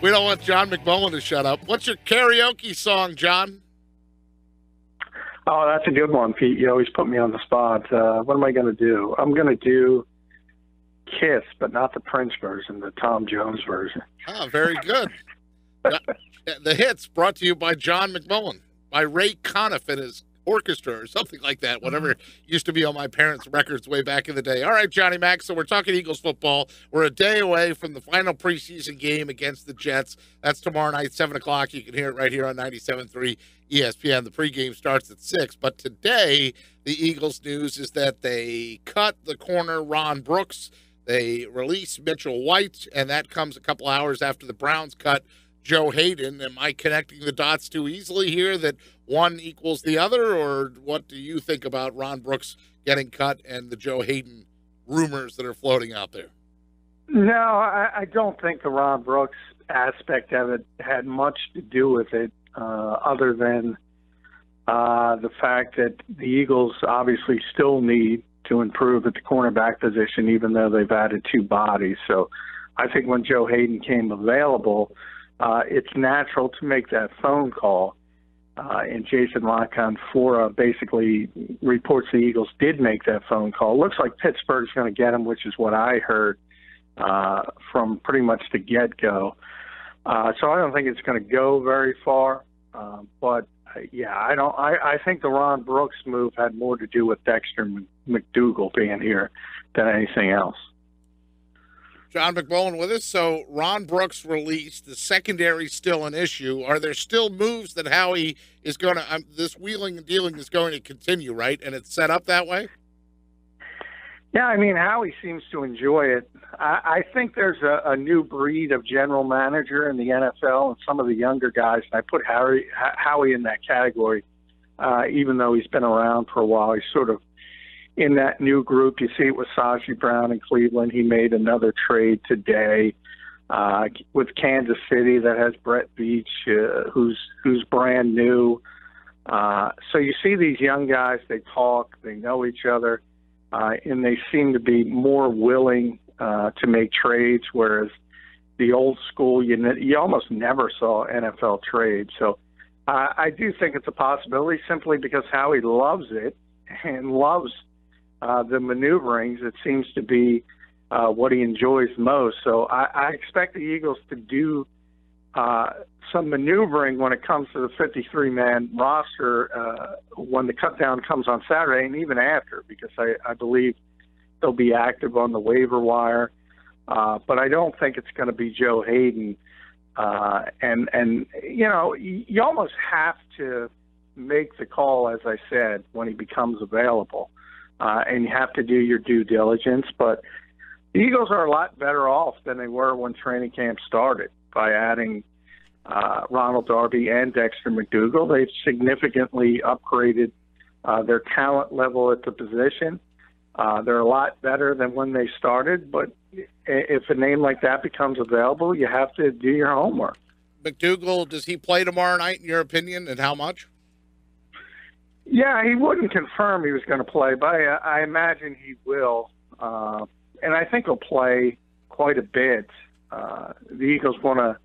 We don't want John McMullen to shut up. What's your karaoke song, John? Oh, that's a good one, Pete. You always put me on the spot. What am I going to do? I'm going to do Kiss, but not the Prince version, the Tom Jones version. Ah, very good. The hits brought to you by John McMullen, by Ray Conniff and his orchestra or something like that, whatever used to be on my parents' records way back in the day. All right, Johnny Mac, so we're talking Eagles football. We're a day away from the final preseason game against the Jets. That's tomorrow night, 7 o'clock. You can hear it right here on 97.3 ESPN. The pregame starts at 6. But today, the Eagles news is that they cut the corner Ron Brooks. They release Mitchell White, and that comes a couple hours after the Browns cut Joe Hayden. Am I connecting the dots too easily here that one equals the other, or what do you think about Ron Brooks getting cut and the Joe Hayden rumors that are floating out there? No, I don't think the Ron Brooks aspect of it had much to do with it, other than the fact that the Eagles obviously still need to improve at the cornerback position, even though they've added 2 bodies. So I think when Joe Hayden came available, it's natural to make that phone call. And Jason LaConfora basically reports the Eagles did make that phone call. Looks like Pittsburgh's going to get him, which is what I heard from pretty much the get-go. So I don't think it's going to go very far. But yeah, I think the Ron Brooks move had more to do with Dexter McDougal being here than anything else. John McMullen with us. So Ron Brooks released. The secondary still an issue. Are there still moves that Howie is going to this wheeling and dealing is going to continue, right? And it's set up that way? Yeah, I mean, Howie seems to enjoy it. I think there's a new breed of general manager in the NFL, and some of the younger guys, and I put Howie in that category, even though he's been around for a while. He's sort of in that new group. You see it with Saji Brown in Cleveland. He made another trade today with Kansas City that has Brett Beach, who's brand new. So you see these young guys, they talk, they know each other, and they seem to be more willing to make trades, whereas the old school, you almost never saw NFL trades. So I do think it's a possibility simply because Howie loves it and loves the maneuverings. It seems to be what he enjoys most. So I expect the Eagles to do some maneuvering when it comes to the 53-man roster when the cutdown comes on Saturday and even after, because I believe they'll be active on the waiver wire. But I don't think it's going to be Joe Hayden. And you know, you almost have to make the call, as I said, when he becomes available. And you have to do your due diligence. But the Eagles are a lot better off than they were when training camp started by adding Ronald Darby and Dexter McDougal. They've significantly upgraded their talent level at the position. They're a lot better than when they started, but if a name like that becomes available, you have to do your homework. McDougal, does he play tomorrow night, in your opinion, and how much? Yeah, he wouldn't confirm he was going to play, but I imagine he will. And I think he'll play quite a bit. The Eagles want to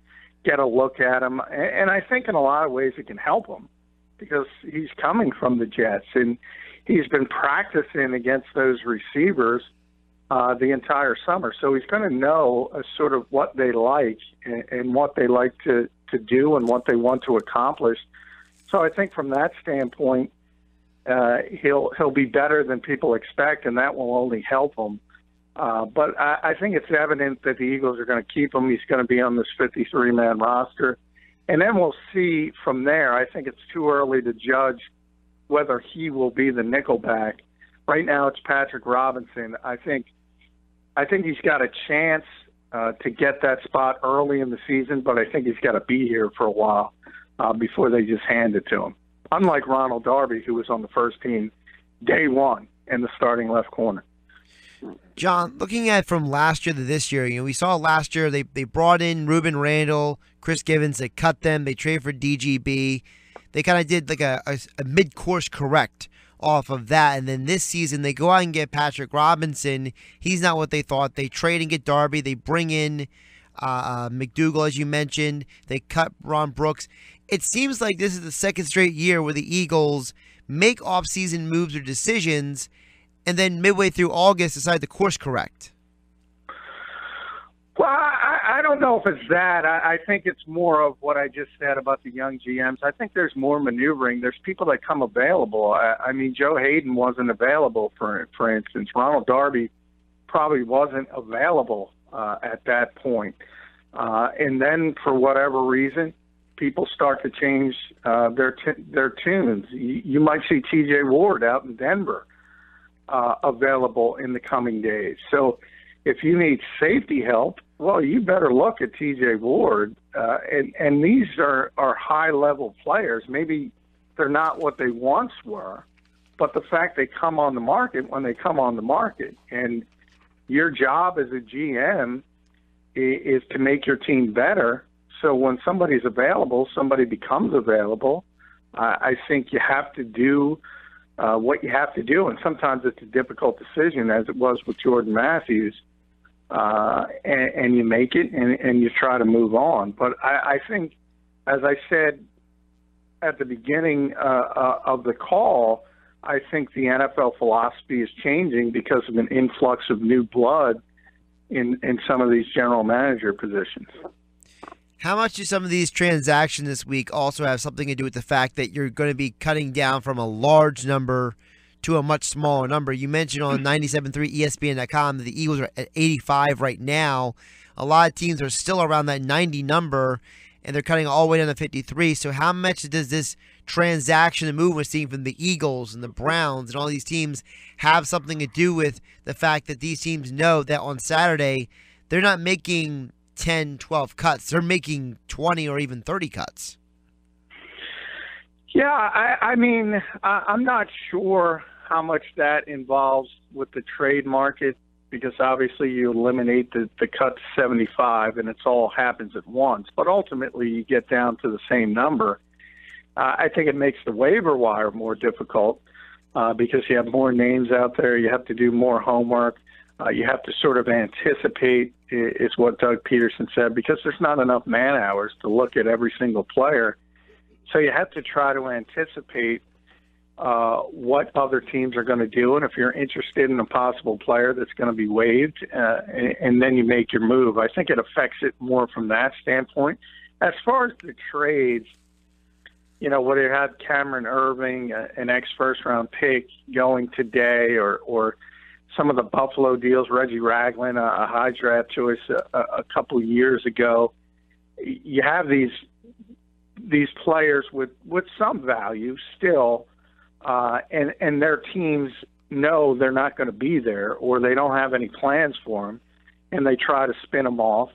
get a look at him, and I think in a lot of ways it can help him because he's coming from the Jets, and he's been practicing against those receivers the entire summer. So he's going to know sort of what they like and what they like to do and what they want to accomplish. So I think from that standpoint, he'll be better than people expect, and that will only help him. But I think it's evident that the Eagles are going to keep him. He's going to be on this 53-man roster. And then we'll see from there. I think it's too early to judge whether he will be the nickelback. Right now it's Patrick Robinson. I think he's got a chance to get that spot early in the season, but I think he's got to be here for a while before they just hand it to him. Unlike Ronald Darby, who was on the first team day one in the starting left corner. John, looking at from last year to this year, we saw last year they brought in Ruben Randall, Chris Givens, they cut them, they traded for DGB. They kind of did like a mid-course correct off of that, and then this season they go out and get Patrick Robinson. He's not what they thought. They trade and get Darby. They bring in McDougal, as you mentioned. They cut Ron Brooks. It seems like this is the second straight year where the Eagles make offseason moves or decisions, and then midway through August decide to course correct. Well, I don't know if it's that. I think it's more of what I just said about the young GMs. I think there's more maneuvering. There's people that come available. I mean, Joe Hayden wasn't available, for instance. Ronald Darby probably wasn't available at that point. And then, for whatever reason, people start to change their tunes. You might see T.J. Ward out in Denver available in the coming days. So if you need safety help, well, you better look at T.J. Ward. And these are high-level players. Maybe they're not what they once were, but the fact they come on the market when they come on the market. And your job as a GM is to make your team better. So when somebody's available, somebody becomes available. I think you have to do what you have to do, and sometimes it's a difficult decision, as it was with Jordan Matthews. And you make it, and you try to move on. But I think, as I said at the beginning of the call, I think the NFL philosophy is changing because of an influx of new blood in some of these general manager positions. How much do some of these transactions this week also have something to do with the fact that you're going to be cutting down from a large number to a much smaller number? You mentioned on 97.3 ESPN.com that the Eagles are at 85 right now. A lot of teams are still around that 90 number, and they're cutting all the way down to 53. So how much does this transaction and move we're seeing from the Eagles and the Browns and all these teams have something to do with the fact that these teams know that on Saturday they're not making 10, 12 cuts. They're making 20 or even 30 cuts. Yeah, I mean, I'm not sure how much that involves with the trade market, because obviously you eliminate the cut to 75 and it all happens at once. But ultimately you get down to the same number. I think it makes the waiver wire more difficult because you have more names out there. You have to do more homework. You have to sort of anticipate, is what Doug Peterson said, because there's not enough man hours to look at every single player. So you have to try to anticipate what other teams are going to do, and if you're interested in a possible player that's going to be waived, and then you make your move. I think it affects it more from that standpoint. As far as the trades, you know, whether you had Cameron Irving, an ex-first-round pick, going today, or some of the Buffalo deals, Reggie Ragland, a high draft choice a couple years ago, you have these players with some value still, and their teams know they're not going to be there, or they don't have any plans for them, and they try to spin them off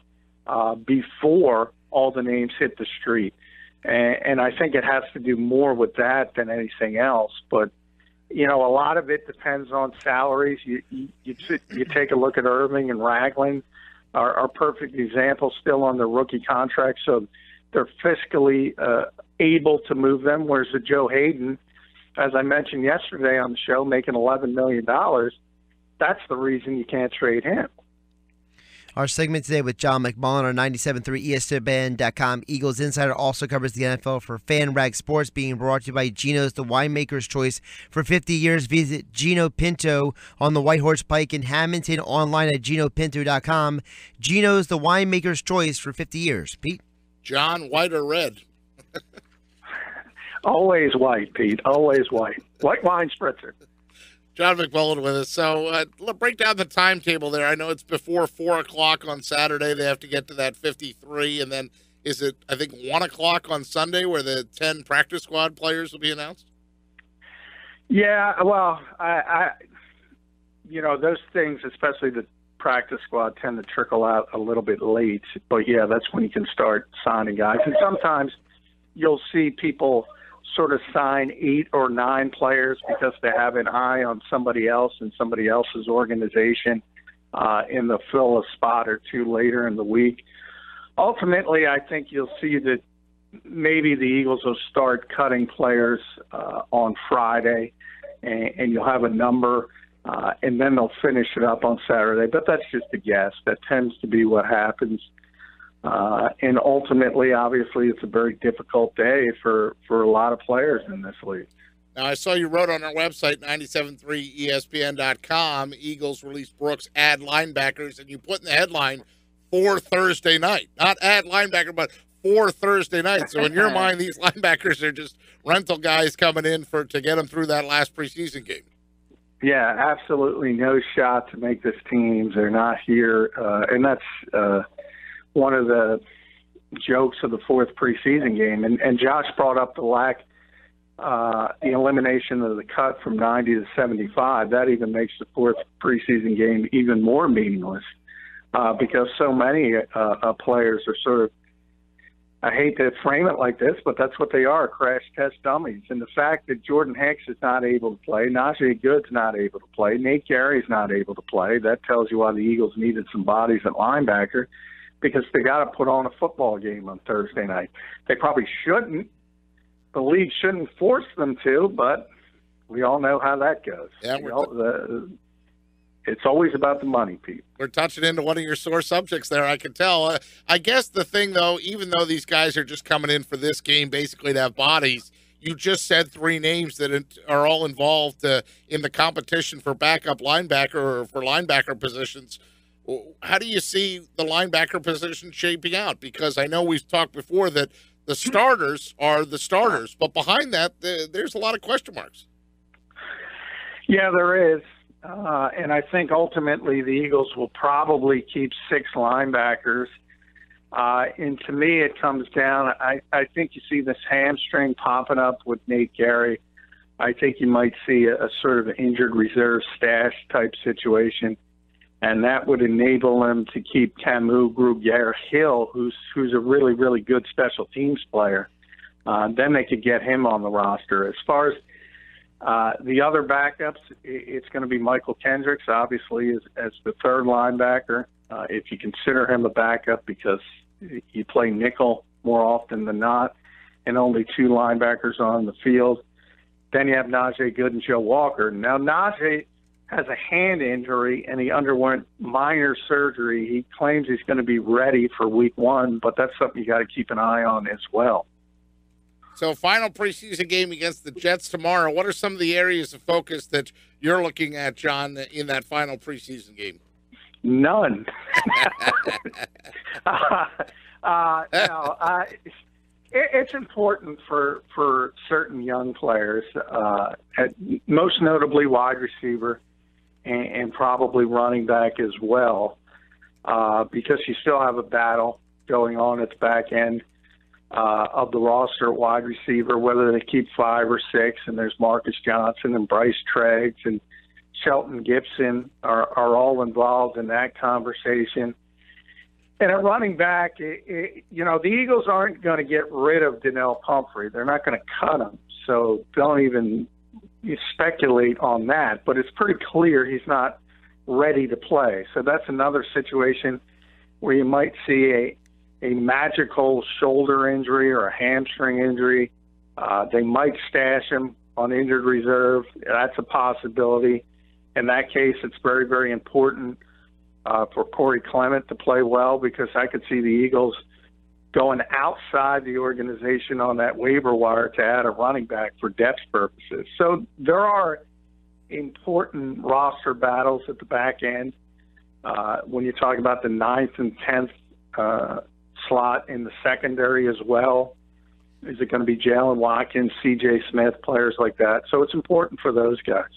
before all the names hit the street. And I think it has to do more with that than anything else. But, you know, a lot of it depends on salaries. You take a look at Irving and Ragland are perfect examples, still on their rookie contract, so they're fiscally able to move them, whereas the Joe Hayden, as I mentioned yesterday on the show, making $11 million, that's the reason you can't trade him. Our segment today with John McMullen on 97.3 ESPN.com. Eagles Insider also covers the NFL for FanRag Sports, being brought to you by Geno's, the winemaker's choice. For 50 years, visit Geno Pinto on the White Horse Pike in Hamilton, online at genopinto.com. Geno's, the winemaker's choice for 50 years. Pete? John, white or red? Always white, Pete. Always white. White wine spritzer. John McMullen with us. So break down the timetable there. I know it's before 4 o'clock on Saturday. They have to get to that 53. And then is it, I think, 1 o'clock on Sunday where the 10 practice squad players will be announced? Yeah, well, I you know, those things, especially the practice squad, tend to trickle out a little bit late. But, yeah, that's when you can start signing guys. And sometimes you'll see people sort of sign 8 or 9 players because they have an eye on somebody else in somebody else's organization and they'll fill a spot or two later in the week. Ultimately, I think you'll see that maybe the Eagles will start cutting players on Friday, and you'll have a number, and then they'll finish it up on Saturday. But that's just a guess. That tends to be what happens. And ultimately, obviously, it's a very difficult day for a lot of players in this league. Now, I saw you wrote on our website, 973ESPN.com, Eagles release Brooks, add linebackers, and you put in the headline, for Thursday night. Not add linebacker, but for Thursday night. So in your mind, these linebackers are just rental guys coming in to get them through that last preseason game. Yeah, absolutely no shot to make this team. They're not here. And that's one of the jokes of the fourth preseason game. And Josh brought up the elimination of the cut from 90 to 75. That even makes the fourth preseason game even more meaningless because so many players are sort of, I hate to frame it like this, but that's what they are, crash test dummies. And the fact that Jordan Hicks is not able to play, Najee Goode's not able to play, Nate Gary's not able to play, that tells you why the Eagles needed some bodies at linebacker, because they got to put on a football game on Thursday night. They probably shouldn't. The league shouldn't force them to, but we all know how that goes. Yeah, it's always about the money, Pete. We're touching into one of your sore subjects there, I can tell. I guess the thing, though, even though these guys are just coming in for this game basically to have bodies, you just said three names that are all involved in the competition for backup linebacker or for linebacker positions. How do you see the linebacker position shaping out? Because I know we've talked before that the starters are the starters, but behind that, there's a lot of question marks. Yeah, there is. And I think ultimately the Eagles will probably keep 6 linebackers. And to me, it comes down, I think you see this hamstring popping up with Nate Gary. I think you might see a sort of injured reserve stash type situation. And that would enable them to keep Camus Grugier-Hill, who's a really, really good special teams player. Then they could get him on the roster. As far as the other backups, it's going to be Michael Kendricks, obviously, as the third linebacker, if you consider him a backup, because you play nickel more often than not, and only 2 linebackers on the field. Then you have Najee Goode and Joe Walker. Now, Najee has a hand injury, and he underwent minor surgery. He claims he's going to be ready for week 1, but that's something you got to keep an eye on as well. So, final preseason game against the Jets tomorrow. What are some of the areas of focus that you're looking at, John, in that final preseason game? None. It's important for certain young players, most notably wide receiver and probably running back as well, because you still have a battle going on at the back end of the roster at wide receiver, whether they keep 5 or 6, and there's Marcus Johnson and Bryce Treggs and Shelton Gibson are all involved in that conversation. And at running back, the Eagles aren't going to get rid of Donnell Pumphrey. They're not going to cut him, so don't even speculate on that. But it's pretty clear he's not ready to play. So that's another situation where you might see a magical shoulder injury or a hamstring injury. They might stash him on injured reserve. That's a possibility. In that case, it's very, very important for Corey Clement to play well, because I could see the Eagles going outside the organization on that waiver wire to add a running back for depth purposes. So there are important roster battles at the back end. When you talk about the 9th and 10th slot in the secondary as well, is it going to be Jalen Watkins, C.J. Smith, players like that? So it's important for those guys.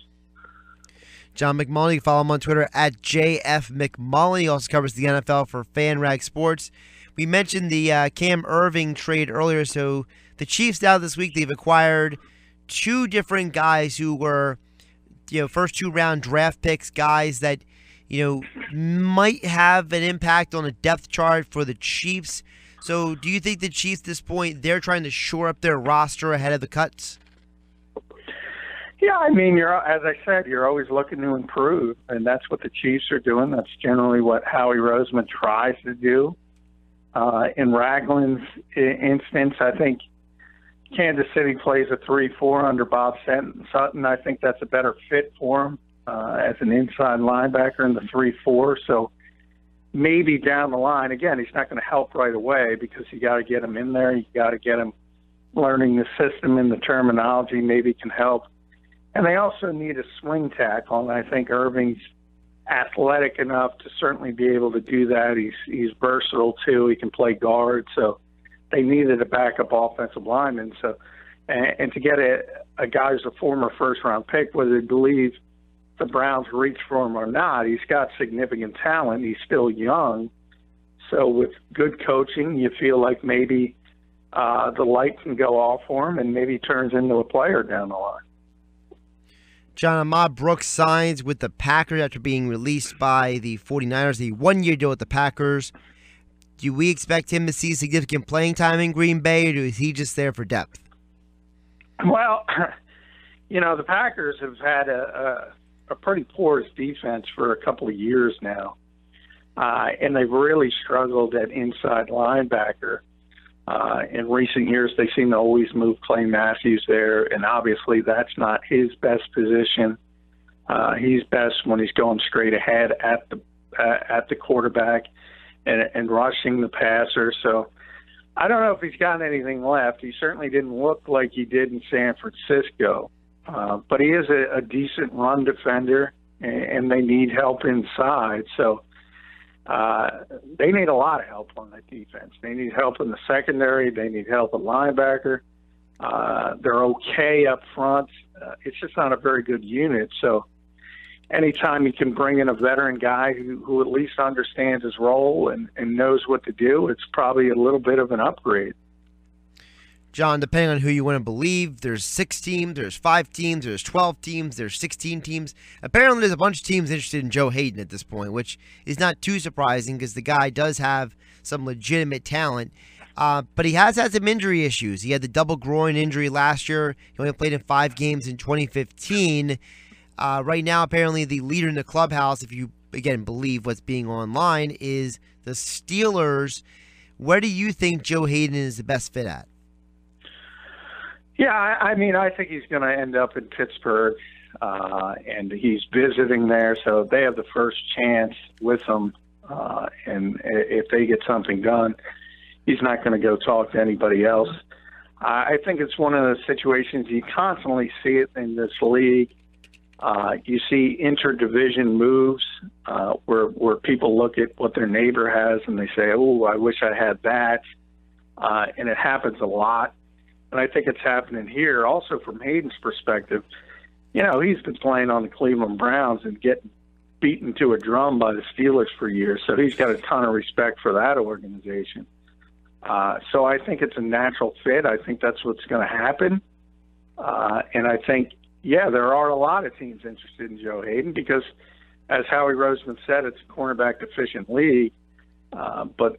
John McMullen, you can follow him on Twitter at JF McMullen. He also covers the NFL for FanRag Sports. We mentioned the Cam Irving trade earlier. So the Chiefs now this week, they've acquired 2 different guys who were, first 2-round draft picks, guys that, might have an impact on the depth chart for the Chiefs. So do you think the Chiefs at this point, they're trying to shore up their roster ahead of the cuts? Yeah, I mean, as I said, you're always looking to improve, and that's what the Chiefs are doing. That's generally what Howie Roseman tries to do. In Ragland's instance, I think Kansas City plays a 3-4 under Bob Sutton. I think that's a better fit for him as an inside linebacker in the 3-4. So maybe down the line, again, he's not going to help right away because you got to get him in there. You got to get him learning the system and the terminology. Maybe can help. And they also need a swing tackle, and I think Irving's athletic enough to certainly be able to do that. He's versatile too. He can play guard, so they needed a backup offensive lineman. So, and to get a guy who's a former first-round pick, whether they believe the Browns reach for him or not, he's got significant talent. He's still young, so with good coaching, you feel like maybe the light can go off for him, and maybe he turns into a player down the line. John, Ahmad Brooks signs with the Packers after being released by the 49ers, the one-year deal with the Packers. Do we expect him to see significant playing time in Green Bay, or is he just there for depth? Well, the Packers have had a pretty porous defense for a couple of years now, and they've really struggled at inside linebacker. In recent years, they seem to always move Clay Matthews there, and obviously that's not his best position. He's best when he's going straight ahead at the quarterback and rushing the passer. So I don't know if he's got anything left. He certainly didn't look like he did in San Francisco, but he is a decent run defender, and they need help inside. So they need a lot of help on that defense. They need help in the secondary. They need help at linebacker. They're okay up front. It's just not a very good unit. So anytime you can bring in a veteran guy who at least understands his role and knows what to do, it's probably a little bit of an upgrade. John, depending on who you want to believe, there's 6 teams, there's 5 teams, there's 12 teams, there's 16 teams. Apparently there's a bunch of teams interested in Joe Hayden at this point, which is not too surprising because the guy does have some legitimate talent. But he has had some injury issues. He had the double groin injury last year. He only played in 5 games in 2015. Right now, apparently the leader in the clubhouse, if you, again, believe what's being online, is the Steelers. Where do you think Joe Hayden is the best fit at? Yeah, I mean, I think he's going to end up in Pittsburgh, and he's visiting there, so they have the first chance with him. And if they get something done, he's not going to go talk to anybody else. I think it's one of the situations you constantly see it in this league. You see interdivision moves where people look at what their neighbor has and they say, "Oh, I wish I had that," and it happens a lot. And I think it's happening here. Also, from Hayden's perspective, he's been playing on the Cleveland Browns and getting beaten to a drum by the Steelers for years, so he's got a ton of respect for that organization. So I think it's a natural fit. I think that's what's going to happen. And I think, there are a lot of teams interested in Joe Hayden because, as Howie Roseman said, it's a cornerback-deficient league. But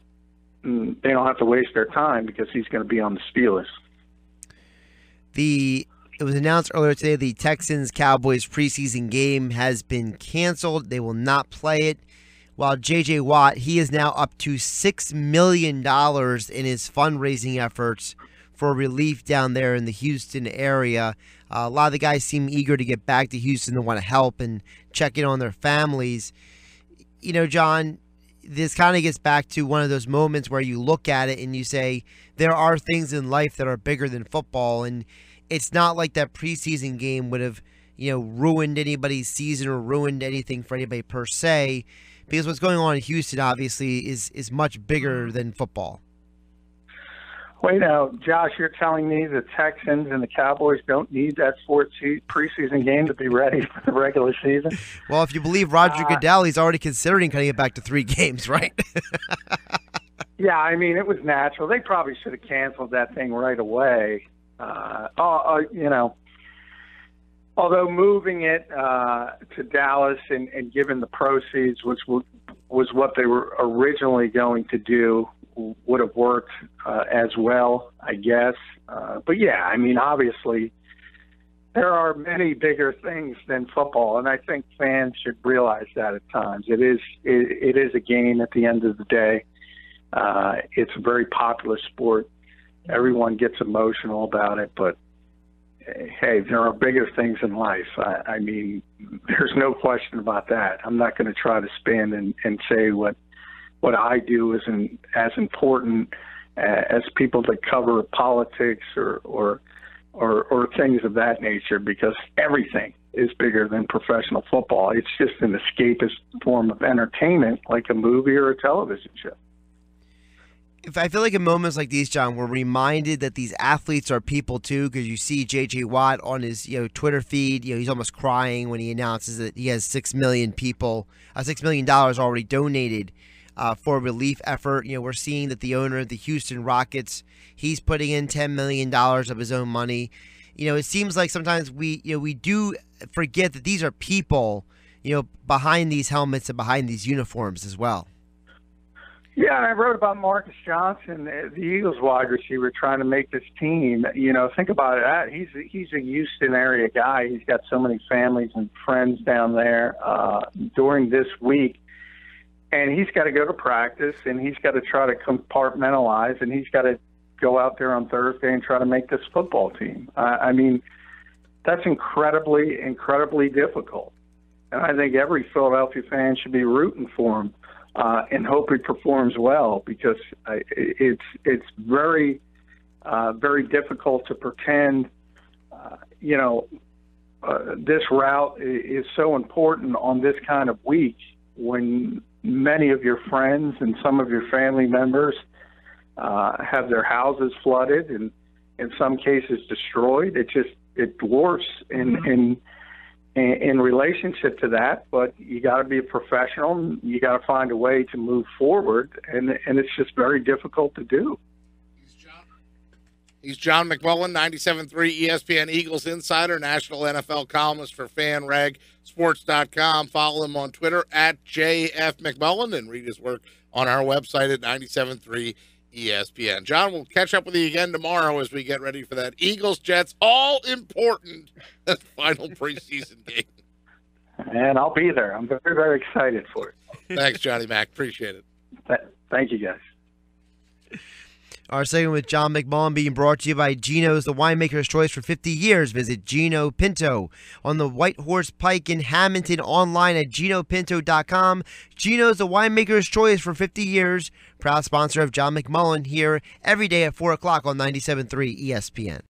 they don't have to waste their time because he's going to be on the Steelers. It was announced earlier today the Texans-Cowboys preseason game has been canceled. They will not play it. While J.J. Watt, he is now up to $6 million in his fundraising efforts for relief down there in the Houston area. A lot of the guys seem eager to get back to Houston and want to help and check in on their families. John, this kind of gets back to one of those moments where you look at it and you say, there are things in life that are bigger than football, and it's not like that preseason game would have, ruined anybody's season or ruined anything for anybody per se, because what's going on in Houston obviously is much bigger than football. Wait now, Josh, you're telling me the Texans and the Cowboys don't need that 4th preseason game to be ready for the regular season? Well, if you believe Roger Goodell, he's already considering cutting it back to 3 games, right? Yeah, I mean, it was natural. They probably should have canceled that thing right away. Although moving it to Dallas and giving the proceeds, which was what they were originally going to do, would have worked as well, I guess. But yeah, I mean, obviously, there are many bigger things than football, and I think fans should realize that at times. It is a game at the end of the day. It's a very popular sport. Everyone gets emotional about it, but hey, there are bigger things in life. I mean, there's no question about that. I'm not going to try to spin and say what what I do isn't as important as people that cover politics or things of that nature, because everything is bigger than professional football. It's just an escapist form of entertainment, like a movie or a television show. If I feel like in moments like these, John, we're reminded that these athletes are people too, because you see J.J. Watt on his Twitter feed. He's almost crying when he announces that he has $6 million already donated for a relief effort. We're seeing that the owner of the Houston Rockets, he's putting in $10 million of his own money. It seems like sometimes we do forget that these are people, behind these helmets and behind these uniforms as well. Yeah, I wrote about Marcus Johnson, the Eagles wide receiver, trying to make this team. Think about it. He's a Houston area guy. He's got so many families and friends down there during this week. And he's got to go to practice, and he's got to try to compartmentalize, and he's got to go out there on Thursday and try to make this football team. I mean, that's incredibly, incredibly difficult. And I think every Philadelphia fan should be rooting for him and hope he performs well, because it's very, very difficult to pretend, this route is so important on this kind of week when many of your friends and some of your family members have their houses flooded and in some cases destroyed. It dwarfs in relationship to that, but you got to be a professional. You got to find a way to move forward, and it's just very difficult to do. He's John McMullen, 97.3 ESPN Eagles insider, national NFL columnist for FanRag Sports.com. Follow him on Twitter at JFMcMullen and read his work on our website at 97.3 ESPN. John, we'll catch up with you again tomorrow as we get ready for that Eagles-Jets all-important final preseason game. And I'll be there. I'm very, very excited for it. Thanks, Johnny Mac. Appreciate it. Thank you, guys. Our segment with John McMullen being brought to you by Geno's, the winemaker's choice for 50 years. Visit Gino Pinto on the White Horse Pike in Hamilton, online at GinoPinto.com. Geno's, the winemaker's choice for 50 years. Proud sponsor of John McMullen, here every day at 4 o'clock on 97.3 ESPN.